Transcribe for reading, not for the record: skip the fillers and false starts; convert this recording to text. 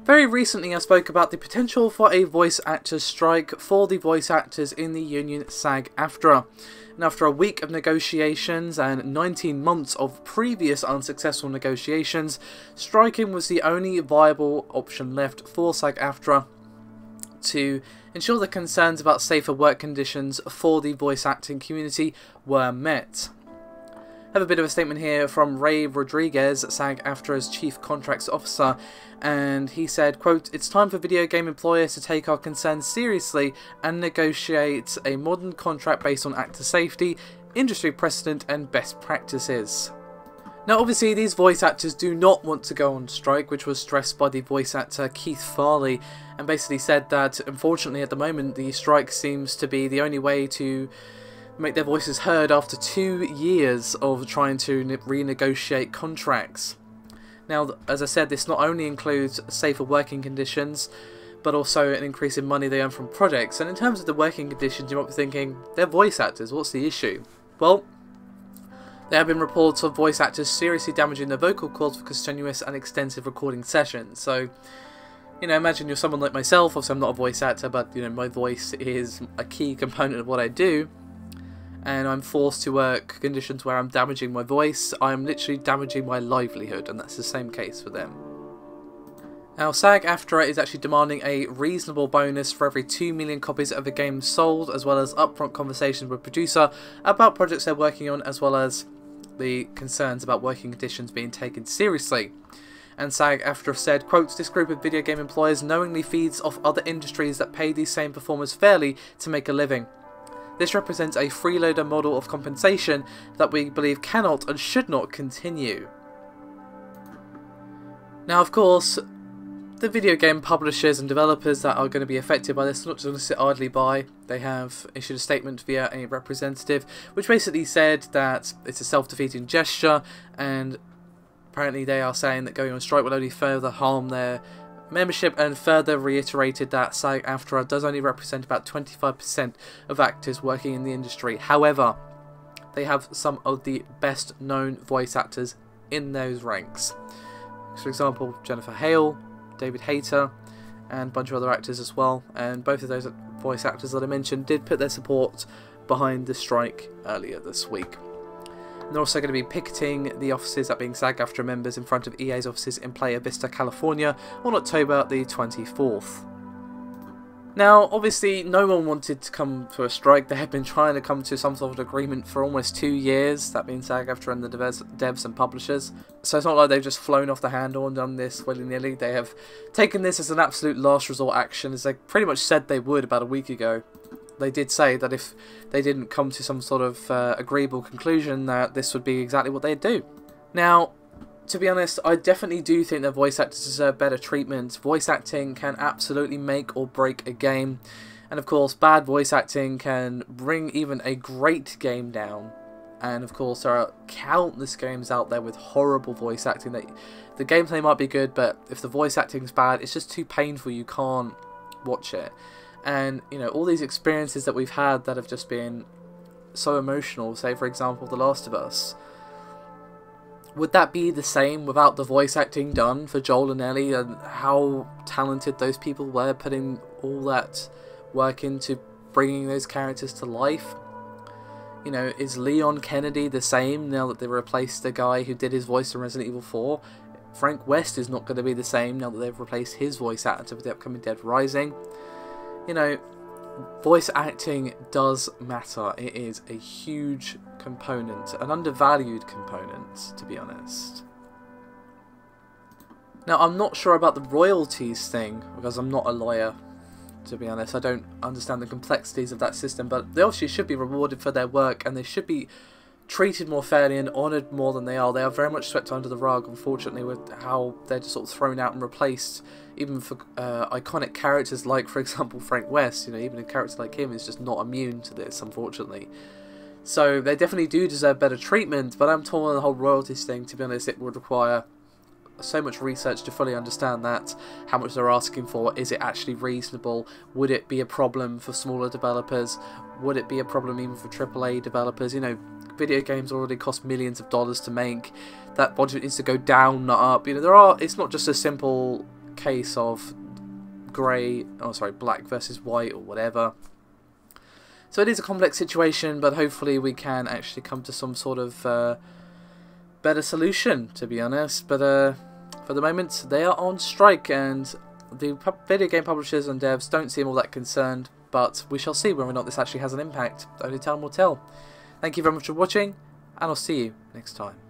Very recently I spoke about the potential for a voice actors strike for the voice actors in the union SAG AFTRA. And after a week of negotiations and 19 months of previous unsuccessful negotiations, striking was the only viable option left for SAG AFTRA to ensure the concerns about safer work conditions for the voice acting community were met. I have a bit of a statement here from Ray Rodriguez, SAG AFTRA's Chief Contracts Officer, and he said, quote, "It's time for video game employers to take our concerns seriously and negotiate a modern contract based on actor safety, industry precedent and best practices." Now obviously these voice actors do not want to go on strike, which was stressed by the voice actor Keith Farley, and basically said that unfortunately at the moment the strike seems to be the only way to make their voices heard after 2 years of trying to renegotiate contracts. Now, as I said, this not only includes safer working conditions, but also an increase in money they earn from projects. And in terms of the working conditions, you might be thinking, they're voice actors, what's the issue? Well, there have been reports of voice actors seriously damaging their vocal cords for strenuous and extensive recording sessions. So, you know, imagine you're someone like myself, obviously I'm not a voice actor, but, you know, my voice is a key component of what I do. And I'm forced to work conditions where I'm damaging my voice, I'm literally damaging my livelihood, and that's the same case for them. Now, SAG AFTRA is actually demanding a reasonable bonus for every 2 million copies of a game sold, as well as upfront conversations with producer about projects they're working on, as well as the concerns about working conditions being taken seriously. And SAG AFTRA said, quote, "This group of video game employers knowingly feeds off other industries that pay these same performers fairly to make a living. This represents a freeloader model of compensation that we believe cannot and should not continue." Now, of course, the video game publishers and developers that are going to be affected by this are not just going to sit idly by. They have issued a statement via a representative which basically said that it's a self-defeating gesture, and apparently they are saying that going on strike will only further harm their membership, and further reiterated that SAG AFTRA does only represent about 25% of actors working in the industry. However, they have some of the best known voice actors in those ranks. For example, Jennifer Hale, David Hayter, and a bunch of other actors as well. And both of those voice actors that I mentioned did put their support behind the strike earlier this week. And they're also going to be picketing the offices, that being SAG AFTRA members, in front of EA's offices in Playa Vista, California on October the 24th. Now, obviously, no one wanted to come to a strike. They have been trying to come to some sort of agreement for almost 2 years, that being SAG AFTRA and the devs and publishers. So it's not like they've just flown off the handle and done this willy-nilly. They have taken this as an absolute last resort action, as they pretty much said they would about a week ago. They did say that if they didn't come to some sort of agreeable conclusion, that this would be exactly what they'd do. Now, to be honest, I definitely do think that voice actors deserve better treatment. Voice acting can absolutely make or break a game. And of course, bad voice acting can bring even a great game down. And of course, there are countless games out there with horrible voice acting. That the gameplay might be good, but if the voice acting is bad, it's just too painful, you can't watch it. And, you know, all these experiences that we've had that have just been so emotional, say for example The Last of Us, would that be the same without the voice acting done for Joel and Ellie, and how talented those people were putting all that work into bringing those characters to life? You know, is Leon Kennedy the same now that they replaced the guy who did his voice in Resident Evil 4? Frank West is not going to be the same now that they've replaced his voice actor with the upcoming Dead Rising. You know, voice acting does matter. It is a huge component, an undervalued component, to be honest. Now, I'm not sure about the royalties thing, because I'm not a lawyer, to be honest. I don't understand the complexities of that system, but they obviously should be rewarded for their work, and they should be treated more fairly and honoured more than they are. They are very much swept under the rug, unfortunately, with how they're just sort of thrown out and replaced, even for iconic characters like, for example, Frank West. You know, even a character like him is just not immune to this, unfortunately. So they definitely do deserve better treatment, but I'm torn on the whole royalties thing. To be honest, it would require so much research to fully understand that, how much they're asking for. Is it actually reasonable? Would it be a problem for smaller developers? Would it be a problem even for AAA developers? You know, video games already cost millions of dollars to make. That budget needs to go down, not up. You know, it's not just a simple case of black versus white or whatever. So it is a complex situation, but hopefully we can actually come to some sort of better solution, to be honest. But for the moment, they are on strike, and the video game publishers and devs don't seem all that concerned. But we shall see whether or not this actually has an impact. Only time will tell. Thank you very much for watching, and I'll see you next time.